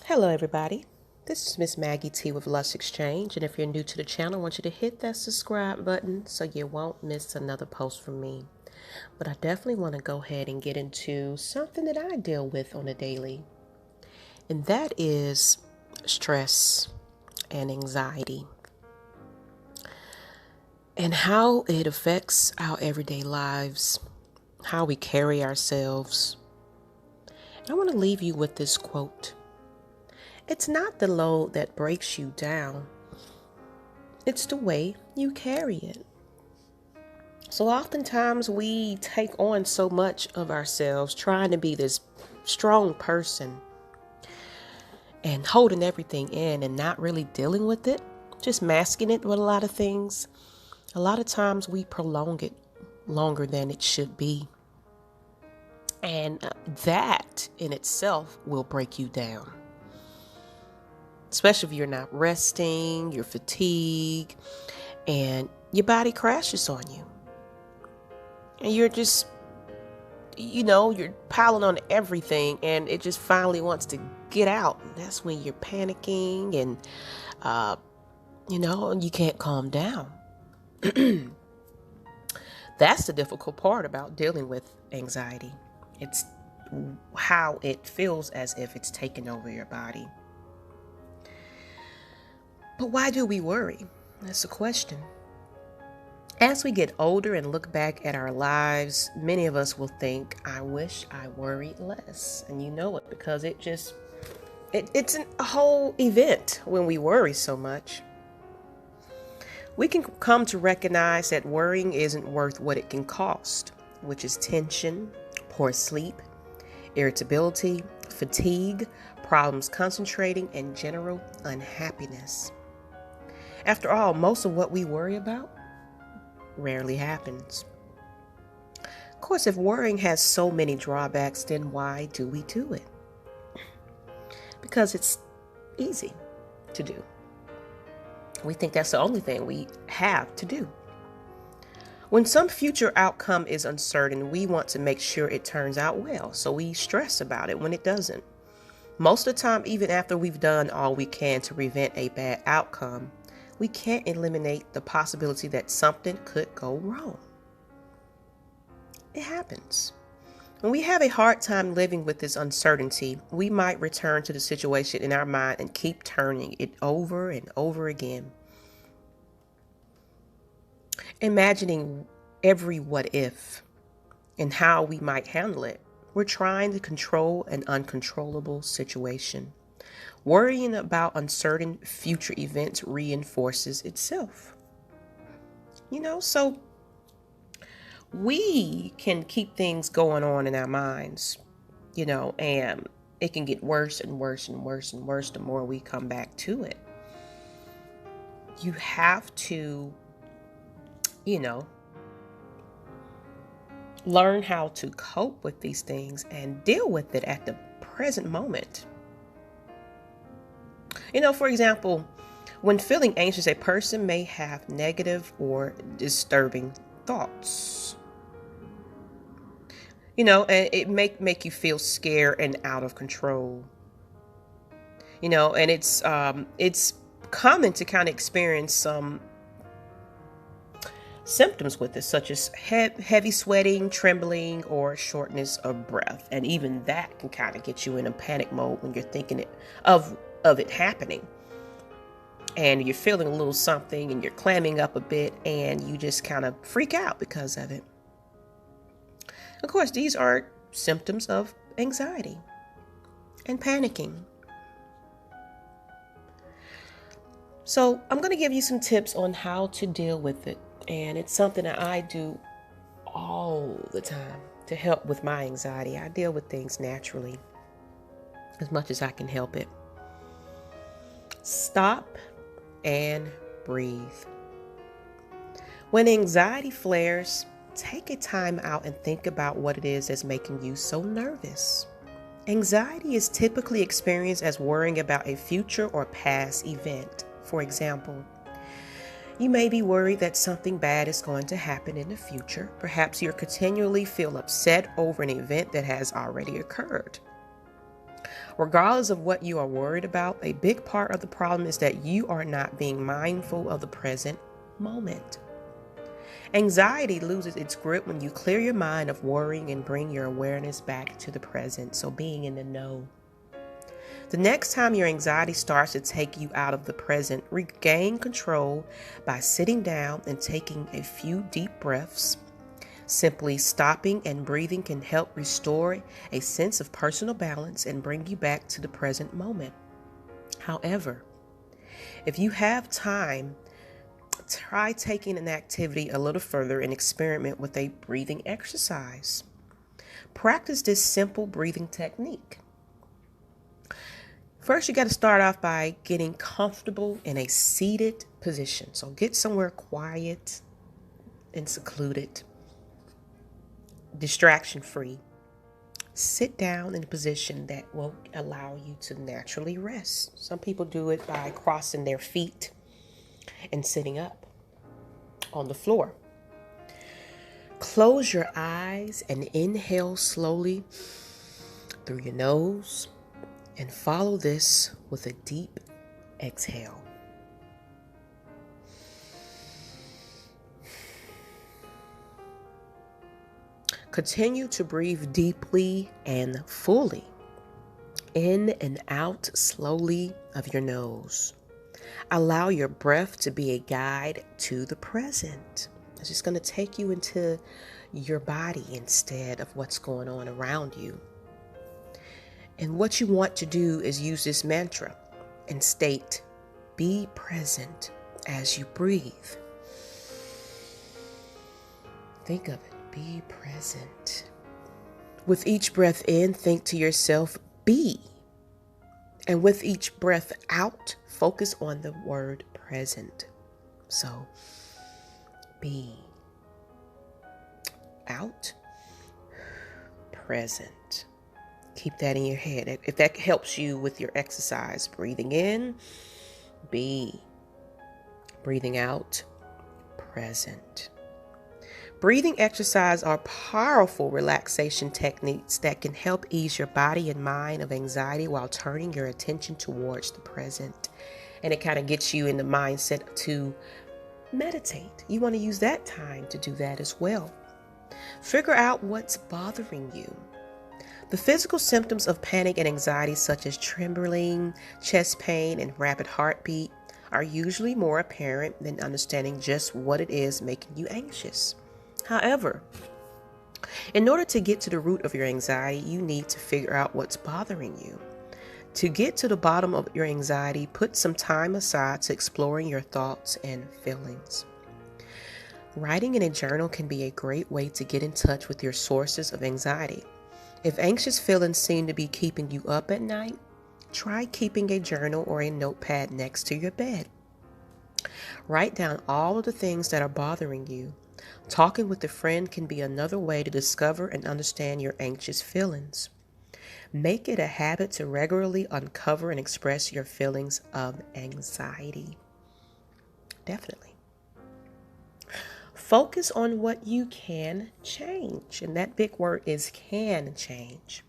Hello everybody, this is Miss Maggie T with Lush Exchange, and if you're new to the channel, I want you to hit that subscribe button so you won't miss another post from me. But I definitely want to go ahead and get into something that I deal with on a daily, and that is stress and anxiety and how it affects our everyday lives, how we carry ourselves. I want to leave you with this quote. It's not the load that breaks you down. It's the way you carry it. So oftentimes we take on so much of ourselves trying to be this strong person and holding everything in and not really dealing with it, just masking it with a lot of things. A lot of times we prolong it longer than it should be. And that in itself will break you down. Especially if you're not resting, you're fatigued, and your body crashes on you. And you're just, you're piling on everything, and it just finally wants to get out. And that's when you're panicking, and, you can't calm down. That's the difficult part about dealing with anxiety. It's how it feels as if it's taken over your body. But why do we worry? That's the question. As we get older and look back at our lives, many of us will think, I wish I worried less. And you know it because it's a whole event when we worry so much. We can come to recognize that worrying isn't worth what it can cost, which is tension, poor sleep, irritability, fatigue, problems concentrating, and general unhappiness. After all, most of what we worry about rarely happens. Of course, if worrying has so many drawbacks, then why do we do it? Because it's easy to do. We think that's the only thing we have to do. When some future outcome is uncertain, we want to make sure it turns out well, so we stress about it when it doesn't. Most of the time, even after we've done all we can to prevent a bad outcome, we can't eliminate the possibility that something could go wrong. It happens. When we have a hard time living with this uncertainty, we might return to the situation in our mind and keep turning it over and over again. Imagining every what if and how we might handle it. We're trying to control an uncontrollable situation. Worrying about uncertain future events reinforces itself. So we can keep things going on in our minds, and it can get worse and worse and worse and worse the more we come back to it. You have to, learn how to cope with these things and deal with it at the present moment. For example, when feeling anxious, a person may have negative or disturbing thoughts. And it make you feel scared and out of control. And it's common to kind of experience some symptoms with it, such as heavy sweating, trembling, or shortness of breath. And even that can kind of get you in a panic mode when you're thinking of it happening. And you're feeling a little something and you're clamming up a bit and you just kind of freak out because of it. Of course, these are symptoms of anxiety and panicking. So I'm going to give you some tips on how to deal with it. And it's something that I do all the time to help with my anxiety. I deal with things naturally as much as I can help it. Stop and breathe. When anxiety flares, take a time out and think about what it is that's making you so nervous. Anxiety is typically experienced as worrying about a future or past event. For example, you may be worried that something bad is going to happen in the future. Perhaps you continually feel upset over an event that has already occurred. Regardless of what you are worried about, a big part of the problem is that you are not being mindful of the present moment. Anxiety loses its grip when you clear your mind of worrying and bring your awareness back to the present, so being in the know. The next time your anxiety starts to take you out of the present, regain control by sitting down and taking a few deep breaths. Simply stopping and breathing can help restore a sense of personal balance and bring you back to the present moment. However, if you have time, try taking an activity a little further and experiment with a breathing exercise. Practice this simple breathing technique. First, you got to start off by getting comfortable in a seated position. So get somewhere quiet and secluded, distraction-free. Sit down in a position that will allow you to naturally rest. Some people do it by crossing their feet and sitting up on the floor. Close your eyes and inhale slowly through your nose and follow this with a deep exhale. Continue to breathe deeply and fully, in and out slowly of your nose. Allow your breath to be a guide to the present. It's just going to take you into your body instead of what's going on around you. And what you want to do is use this mantra and state, be present as you breathe. Think of it, be present. With each breath in, think to yourself, be. And with each breath out, focus on the word present. So, be. Out, present. Keep that in your head. If that helps you with your exercise, breathing in, be. Breathing out, present. Breathing exercises are powerful relaxation techniques that can help ease your body and mind of anxiety while turning your attention towards the present. And it kind of gets you in the mindset to meditate. You want to use that time to do that as well. Figure out what's bothering you. The physical symptoms of panic and anxiety, such as trembling, chest pain, and rapid heartbeat, are usually more apparent than understanding just what it is making you anxious. However, in order to get to the root of your anxiety, you need to figure out what's bothering you. To get to the bottom of your anxiety, put some time aside to exploring your thoughts and feelings. Writing in a journal can be a great way to get in touch with your sources of anxiety. If anxious feelings seem to be keeping you up at night, try keeping a journal or a notepad next to your bed. Write down all of the things that are bothering you. Talking with a friend can be another way to discover and understand your anxious feelings. Make it a habit to regularly uncover and express your feelings of anxiety. Definitely. Focus on what you can change. And that big word is can change.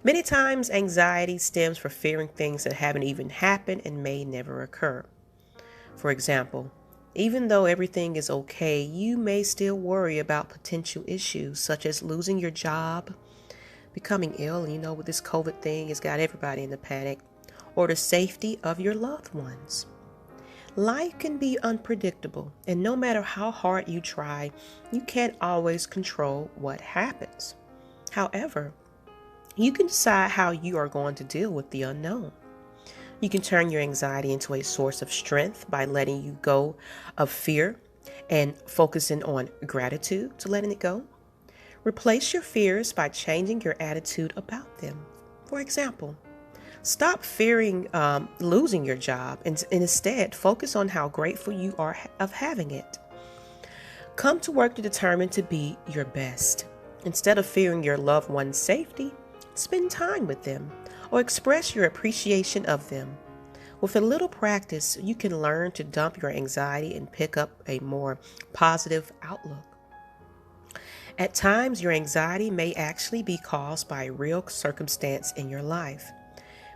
Many times anxiety stems from fearing things that haven't even happened and may never occur. For example, even though everything is okay, you may still worry about potential issues such as losing your job, becoming ill, with this COVID thing, it's got everybody in a panic, or the safety of your loved ones. Life can be unpredictable, and no matter how hard you try, you can't always control what happens. However, you can decide how you are going to deal with the unknown. You can turn your anxiety into a source of strength by letting you go of fear and focusing on gratitude to letting it go. Replace your fears by changing your attitude about them. For example, stop fearing losing your job and instead focus on how grateful you are of having it. Come to work determined to be your best. Instead of fearing your loved one's safety, spend time with them or express your appreciation of them. With a little practice, you can learn to dump your anxiety and pick up a more positive outlook. At times, your anxiety may actually be caused by a real circumstance in your life.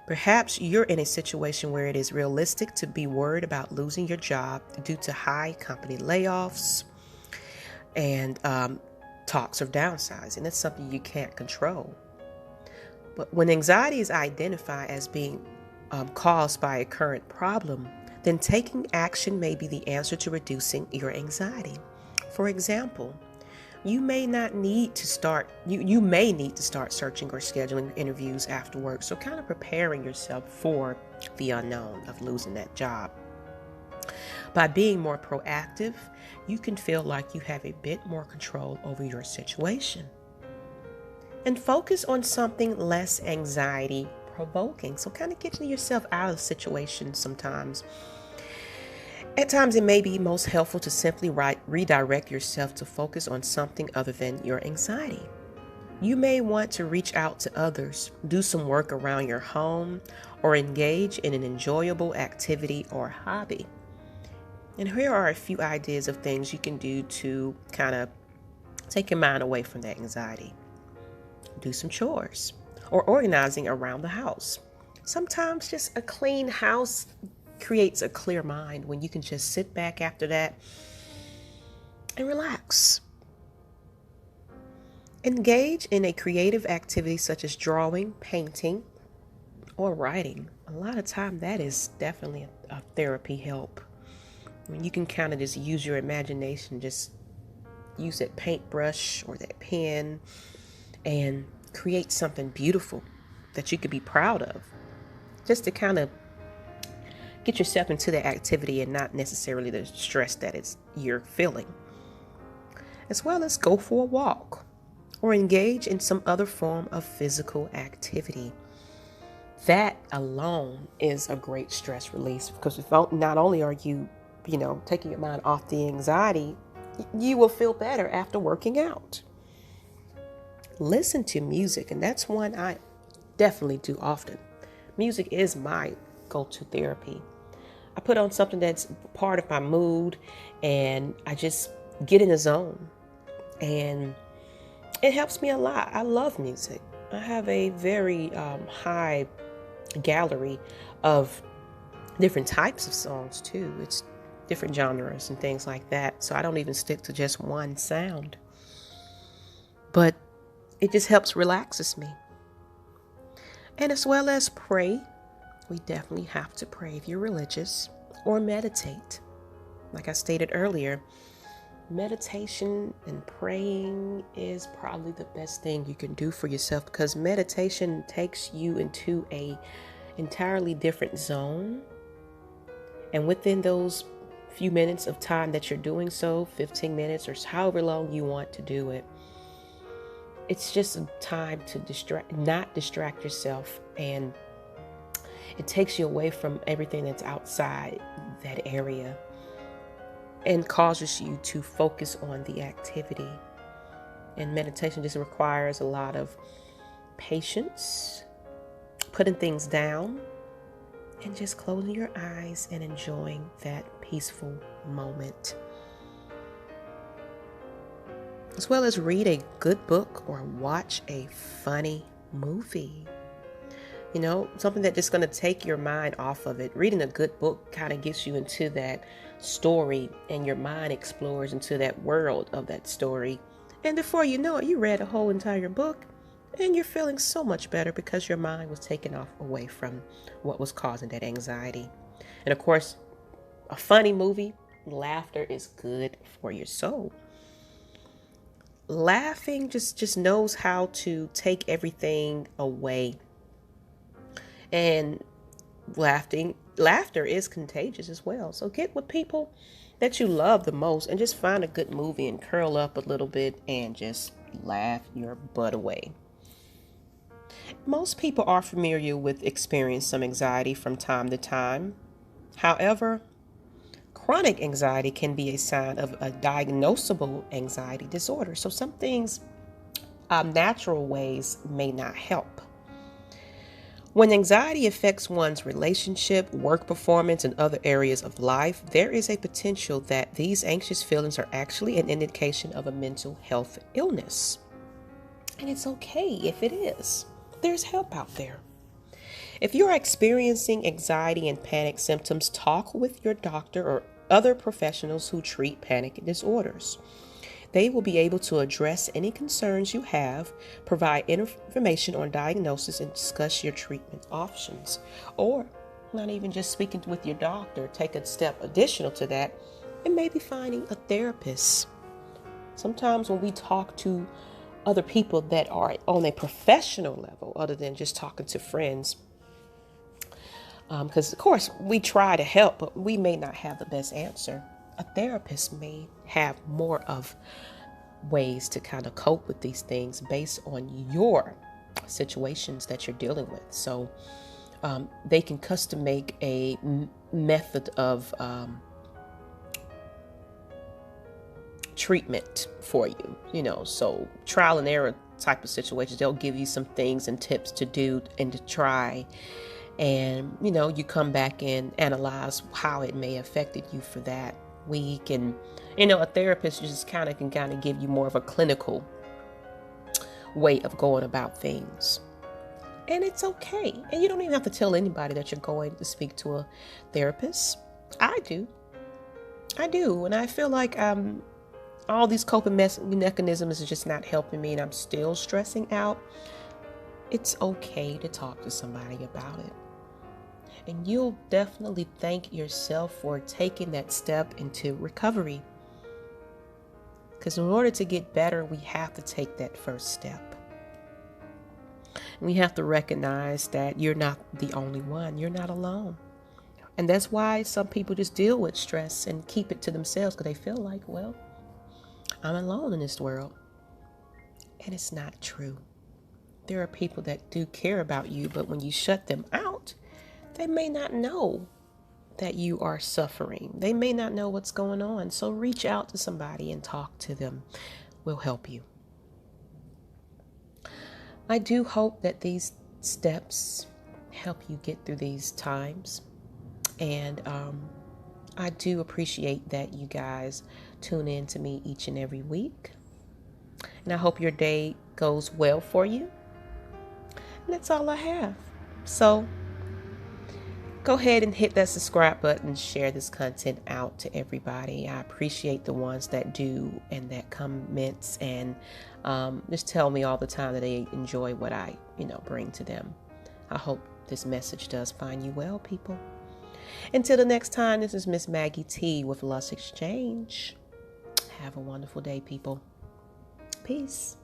Perhaps you're in a situation where it is realistic to be worried about losing your job due to high company layoffs and talks of downsizing. That's something you can't control. But when anxiety is identified as being caused by a current problem, then taking action may be the answer to reducing your anxiety. For example, you may need to start searching or scheduling interviews after work. So kind of preparing yourself for the unknown of losing that job. By being more proactive, you can feel like you have a bit more control over your situation. And focus on something less anxiety provoking. So kind of getting yourself out of the situation sometimes. At times, it may be most helpful to simply redirect yourself to focus on something other than your anxiety. You may want to reach out to others, do some work around your home, or engage in an enjoyable activity or hobby. And here are a few ideas of things you can do to kind of take your mind away from that anxiety. Do some chores or organizing around the house. Sometimes just a clean house creates a clear mind when you can just sit back after that and relax. Engage in a creative activity such as drawing, painting, or writing. A lot of time that is definitely a therapy help. I mean, you can kind of just use your imagination, just use that paintbrush or that pen and create something beautiful that you could be proud of. Just to kind of get yourself into the activity and not necessarily the stress that you're feeling. As well as go for a walk or engage in some other form of physical activity. That alone is a great stress release, because not only are you, taking your mind off the anxiety, you will feel better after working out. Listen to music, and that's one I definitely do often. Music is my go-to therapy. I put on something that's part of my mood, and I just get in the zone, and it helps me a lot. I love music. I have a very high gallery of different types of songs too. It's different genres and things like that. So I don't even stick to just one sound. But it just helps relaxes me. And as well as pray. We definitely have to pray if you're religious, or meditate. Like I stated earlier, meditation and praying is probably the best thing you can do for yourself, because meditation takes you into a entirely different zone. And within those few minutes of time that you're doing so, 15 minutes or however long you want to do it, it's just a time to not distract yourself, and it takes you away from everything that's outside that area and causes you to focus on the activity. And meditation just requires a lot of patience, putting things down, and just closing your eyes and enjoying that peaceful moment. As well as read a good book or watch a funny movie. Something that's just going to take your mind off of it. Reading a good book kind of gets you into that story, and your mind explores into that world of that story. And before you know it, you read a whole entire book, and you're feeling so much better because your mind was taken away from what was causing that anxiety. And of course, a funny movie, laughter is good for your soul. Laughing just knows how to take everything away. And laughter is contagious as well. So get with people that you love the most and just find a good movie and curl up a little bit and just laugh your butt away. Most people are familiar with experiencing some anxiety from time to time. However, chronic anxiety can be a sign of a diagnosable anxiety disorder. So some things, natural ways may not help. When anxiety affects one's relationship, work performance, and other areas of life, there is a potential that these anxious feelings are actually an indication of a mental health illness. And it's okay if it is. There's help out there. If you're experiencing anxiety and panic symptoms, talk with your doctor or other professionals who treat panic disorders. They will be able to address any concerns you have, provide information on diagnosis, and discuss your treatment options. Or, not even just speaking with your doctor, take a step additional to that, and maybe finding a therapist. Sometimes when we talk to other people that are on a professional level, other than just talking to friends, because of course we try to help, but we may not have the best answer. A therapist may have more of ways to kind of cope with these things based on your situations that you're dealing with. So they can custom make a method of treatment for you, so trial and error type of situations. They'll give you some things and tips to do and to try. And, you come back and analyze how it may have affected you for that week. And, a therapist just can give you more of a clinical way of going about things. And it's okay. And you don't even have to tell anybody that you're going to speak to a therapist. I do. And I feel like all these coping mechanisms is just not helping me and I'm still stressing out. It's okay to talk to somebody about it. And you'll definitely thank yourself for taking that step into recovery. Because in order to get better, we have to take that first step. We have to recognize that you're not the only one. You're not alone. And that's why some people just deal with stress and keep it to themselves because they feel like, well, I'm alone in this world. And it's not true. There are people that do care about you, but when you shut them out, they may not know that you are suffering. They may not know what's going on. So reach out to somebody and talk to them. We'll help you. I do hope that these steps help you get through these times. And I do appreciate that you guys tune in to me each and every week. And I hope your day goes well for you. And that's all I have. So go ahead and hit that subscribe button, share this content out to everybody. I appreciate the ones that do and that comments and just tell me all the time that they enjoy what I, bring to them. I hope this message does find you well, people. Until the next time, this is Miss Maggie T with Lush Exchange. Have a wonderful day, people. Peace.